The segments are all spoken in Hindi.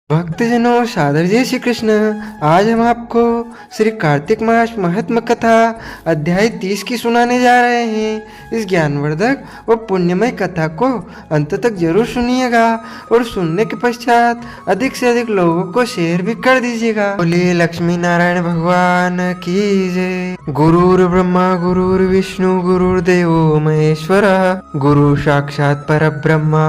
भक्तजनों, सादर जय श्री कृष्ण। आज हम आपको श्री कार्तिक मास महात्म कथा अध्याय 30 की सुनाने जा रहे हैं। इस ज्ञानवर्धक व पुण्यमय कथा को अंत तक जरूर सुनिएगा और सुनने के पश्चात अधिक से अधिक लोगों को शेयर भी कर दीजिएगा। बोलिए लक्ष्मी नारायण भगवान की जय। गुरुर् ब्रह्मा गुरुर्विष्णु गुरुर्देवो महेश्वर गुरु साक्षात् परब्रह्म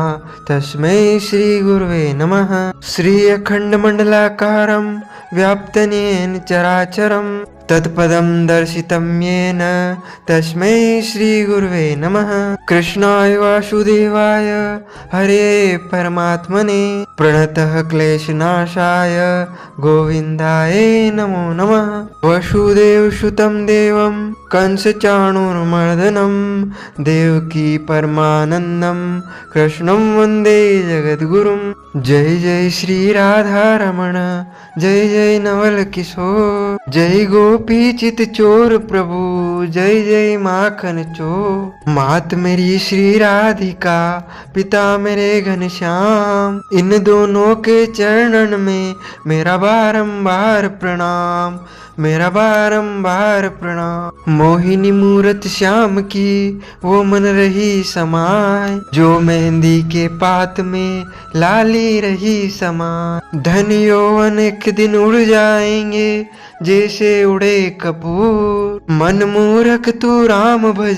तस्मै श्री गुरुवे नमः। श्री अखंड मंडलाकारं व्याप्तं येन चराचरं तत्पदं दर्शितं येन तस्मै श्री गुरुवे नमः। कृष्णाय वासुदेवाय हरे परमात्मने प्रणतः क्लेशनाशाय गोविन्दाय नमो नमः। वसुदेवसुतं देवं कंसचाणूरमर्दनं देवकी परमानन्दं कृष्णं वन्दे जगद्गुरुं। जय जय श्री राधा रमण जय जय नवल किशोर जय गोपी चित चोर प्रभु जय जय माखन चोर। मात मेरी श्री राधिका पिता मेरे घनश्याम इन दोनों के चरणन में मेरा बारंबार प्रणाम मेरा बारंबार प्रणाम। मोहिनी मूरत श्याम की वो मन रही समाय जो मेहंदी के पात में लाली रही समाय। धन यौवन एक दिन उड़ जाएंगे जैसे उड़े कपूर। मन मूर्ख तू राम भज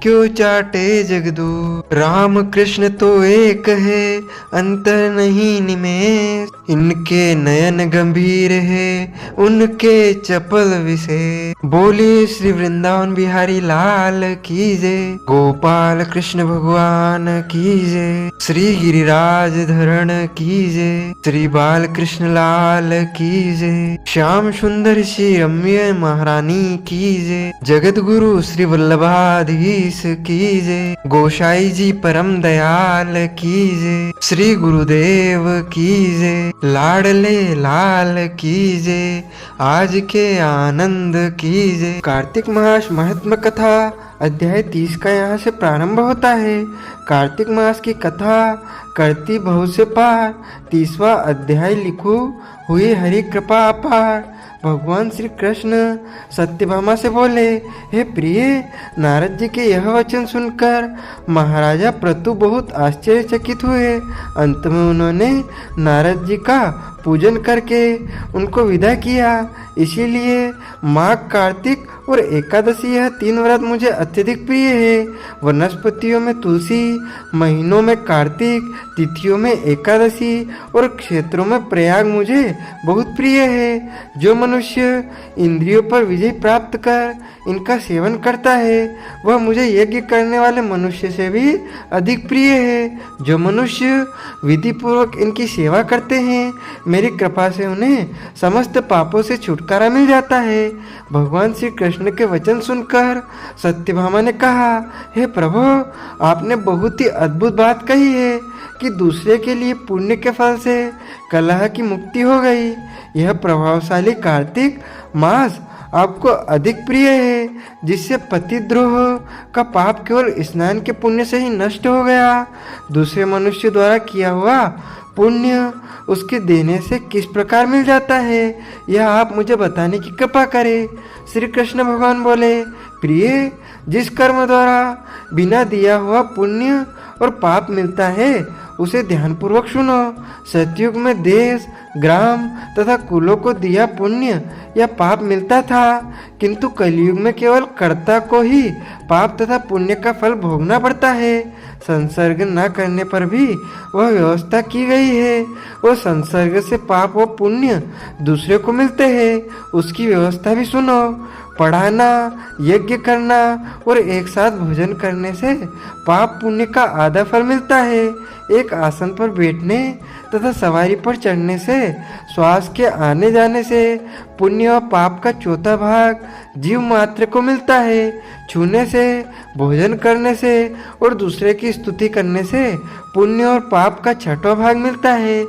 क्यों चाटे जगदूर। राम कृष्ण तो एक है अंतर नहीं निमेष इनके नयन गंभीर है उनके चपल विषय। बोले श्री वृंदावन बिहारी लाल की जय। गोपाल कृष्ण भगवान की जय। श्री गिरिराज धरण की जय। श्री बाल कृष्ण लाल की जय। श्याम सुंदर श्री रम्य महारानी की जय। जगत गुरु श्री वल्लभाधीश की जय। गोसाई जी परम दयाल की जय। श्री गुरुदेव की जय। लाडले लाल की जय। आज के आनंद की जय। कार्तिक मास महात्म कथा अध्याय 30 का यहाँ से प्रारंभ होता है। कार्तिक मास की कथा करती बहुत से पार 30वां अध्याय लिखो हुई हरि कृपा अपार। भगवान श्री कृष्ण सत्यभामा से बोले, हे प्रिय, नारद जी के यह वचन सुनकर महाराजा प्रतु बहुत आश्चर्यचकित हुए। अंत में उन्होंने नारद जी का पूजन करके उनको विदा किया। इसीलिए माघ, कार्तिक और एकादशी यह 3 व्रत मुझे अत्यधिक प्रिय है। वनस्पतियों में तुलसी, महीनों में कार्तिक, तिथियों में एकादशी और क्षेत्रों में प्रयाग मुझे बहुत प्रिय है। जो मनुष्य इंद्रियों पर विजय प्राप्त कर इनका सेवन करता है वह मुझे यज्ञ करने वाले मनुष्य से भी अधिक प्रिय है। जो मनुष्य विधि पूर्वक इनकी सेवा करते हैं मेरी कृपा से उन्हें समस्त पापों से छुटकारा मिल जाता है। भगवान श्री कृष्ण के वचन सुनकर सत्यभामा ने कहा, हे प्रभु, आपने बहुत ही अद्भुत बात कही है कि दूसरे के लिए पुण्य के फल से कलह की मुक्ति हो गई। यह प्रभावशाली कार्तिक मास आपको अधिक प्रिय है जिससे पतिद्रोह का पाप केवल स्नान के पुण्य से ही नष्ट हो गया। दूसरे मनुष्य द्वारा किया हुआ पुण्य उसके देने से किस प्रकार मिल जाता है यह आप मुझे बताने की कृपा करें। श्री कृष्ण भगवान बोले, प्रिय, जिस कर्म द्वारा बिना दिया हुआ पुण्य और पाप मिलता है उसे ध्यानपूर्वक सुनो। सतयुग में देश, ग्राम तथा कुलों को दिया पुण्य या पाप मिलता था, किंतु कलयुग में केवल कर्ता को ही पाप तथा पुण्य का फल भोगना पड़ता है। संसर्ग न करने पर भी वह व्यवस्था की गई है। वह संसर्ग से पाप व पुण्य दूसरे को मिलते हैं, उसकी व्यवस्था भी सुनो। पढ़ाना, यज्ञ करना और एक साथ भोजन करने से पाप पुण्य का आधा फल मिलता है। एक आसन पर बैठने तथा सवारी पर चढ़ने से, श्वास के आने जाने से पुण्य और पाप का चौथा भाग जीव मात्र को मिलता है। छूने से, भोजन करने से और दूसरे की स्तुति करने से पुण्य और पाप का छठवां भाग मिलता है।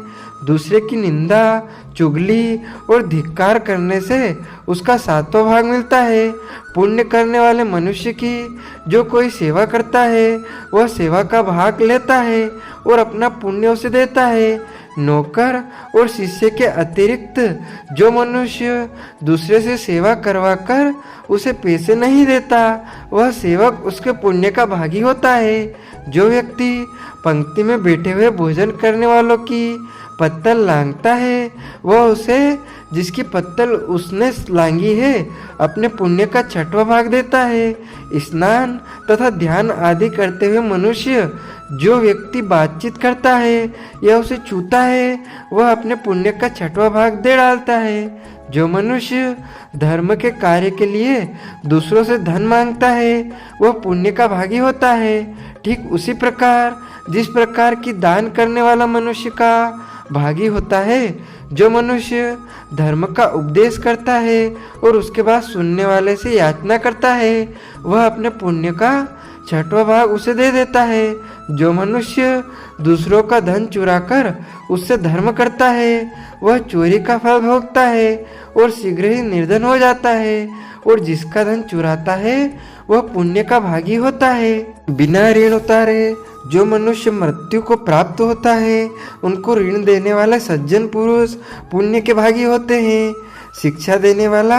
दूसरे की निंदा, चुगली और धिक्कार करने से उसका 7वां भाग मिलता है। पुण्य करने वाले मनुष्य की जो कोई सेवा करता है वह सेवा का भाग लेता है और अपना पुण्य उसे देता है। नौकर और शिष्य के अतिरिक्त जो मनुष्य दूसरे से सेवा करवाकर उसे पैसे नहीं देता, वह सेवक उसके पुण्य का भागी होता है। जो व्यक्ति पंक्ति में बैठे हुए भोजन करने वालों की पत्तल लांघता है, वह उसे जिसकी पत्तल उसने लांघी है अपने पुण्य का 6वां भाग देता है। स्नान तथा ध्यान आदि करते हुए मनुष्य जो व्यक्ति बातचीत करता है या उसे छूता है, वह अपने पुण्य का 6वां भाग दे डालता है। जो मनुष्य धर्म के कार्य के लिए दूसरों से धन मांगता है, वह पुण्य का भागी होता है। ठीक उसी प्रकार जिस प्रकार की दान करने वाला मनुष्य का भागी होता है, जो मनुष्य धर्म का उपदेश करता है और उसके बाद सुनने वाले से याचना करता है, वह अपने पुण्य का 6वां भाग उसे दे देता है। जो मनुष्य दूसरों का धन चुराकर उससे धर्म करता है, वह चोरी का फल भोगता है और शीघ्र ही निर्धन हो जाता है। और जिसका धन चुराता है वह पुण्य का भागी होता है। बिना ऋण उतारे जो मनुष्य मृत्यु को प्राप्त होता है, उनको ऋण देने वाले सज्जन पुरुष पुण्य के भागी होते हैं। शिक्षा देने वाला,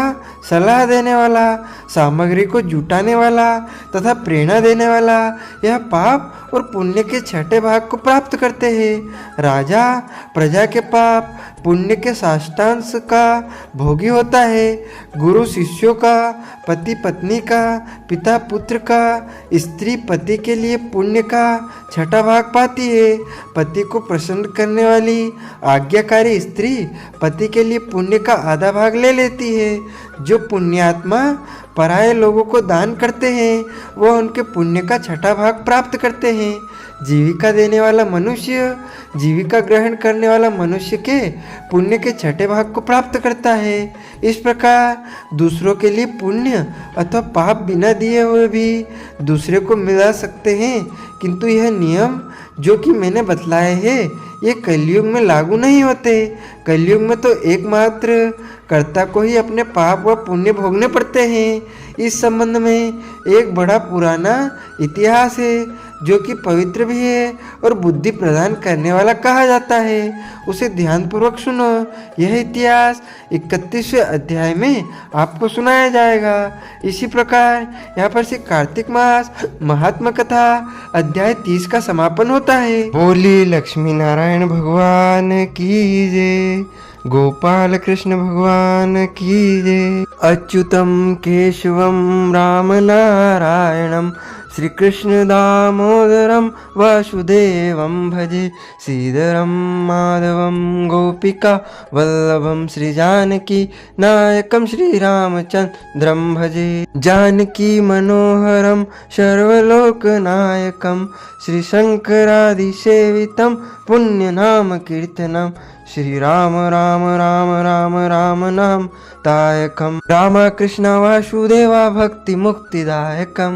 सलाह देने वाला, सामग्री को जुटाने वाला तथा प्रेरणा देने वाला यह पाप और पुण्य के 6ठे भाग को प्राप्त करते हैं। राजा प्रजा के पाप पुण्य के साष्टांश का भोगी होता है। गुरु शिष्यों का, पति पत्नी का, पिता पुत्र का, स्त्री पति के लिए पुण्य का 6ठा भाग पाती है। पति को प्रसन्न करने वाली आज्ञाकारी स्त्री पति के लिए पुण्य का आधा भाग ले लेती है। जो पुण्यात्मा पराये लोगों को दान करते हैं, वह उनके पुण्य का 6ठा भाग प्राप्त करते हैं। जीविका देने वाला मनुष्य जीविका ग्रहण करने वाला मनुष्य के पुण्य के 6ठे भाग को प्राप्त करता है। इस प्रकार दूसरों के लिए पुण्य अथवा पाप बिना दिए हुए भी दूसरे को मिला सकते हैं, किंतु यह नियम जो कि मैंने बतलाए हैं ये कलयुग में लागू नहीं होते। कलयुग में तो एकमात्र कर्ता को ही अपने पाप व पुण्य भोगने पड़ते हैं। इस संबंध में एक बड़ा पुराना इतिहास है जो कि पवित्र भी है और बुद्धि प्रदान करने वाला कहा जाता है। उसे ध्यानपूर्वक सुनो। यह इतिहास 31वें अध्याय में आपको सुनाया जाएगा। इसी प्रकार यहाँ पर से कार्तिक मास महात्मा कथा अध्याय 30 का समापन होता है। बोली लक्ष्मी नारायण भगवान की जय, गोपाल कृष्ण भगवान की जय। अच्युतम केशवम राम नारायणम श्री कृष्ण दामोदरम वासुदेवम भजे, श्रीधरम माधवम गोपिका वल्लभम श्री जानकी नायकम श्री रामचंद्रम भजे। जानकी मनोहरम सर्वलोक नायकम श्री शंकरादि सेवितम पुण्य नाम कीर्तनम, श्री राम राम राम राम राम नाम दायकम। राम कृष्ण वासुदेवा भक्ति मुक्तिदायकम,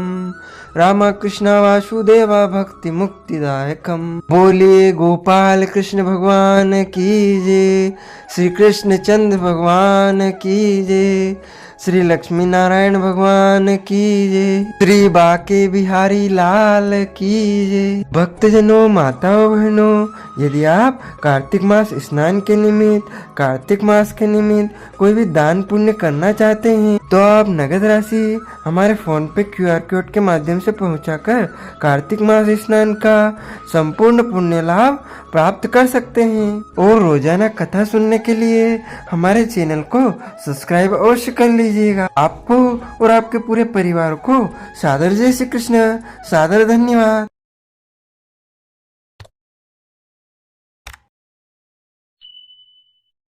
राम कृष्ण वासुदेवा भक्ति मुक्तिदायकम। बोलिए गोपाल कृष्ण भगवान की जय, श्री कृष्ण चंद्र भगवान की जय, श्री लक्ष्मी नारायण भगवान की जय, श्री बाके बिहारी लाल की जय। भक्तजनों, माताओं, बहनों, यदि आप कार्तिक मास स्नान के निमित्त, कार्तिक मास के निमित्त कोई भी दान पुण्य करना चाहते हैं तो आप नगद राशि हमारे फोन पे QR कोड के माध्यम से पहुंचाकर कार्तिक मास स्नान का संपूर्ण पुण्य लाभ प्राप्त कर सकते हैं। और रोजाना कथा सुनने के लिए हमारे चैनल को सब्सक्राइब अवश्य कर लीजिएगा। आपको और आपके पूरे परिवार को सादर जय श्री कृष्ण, सादर धन्यवाद।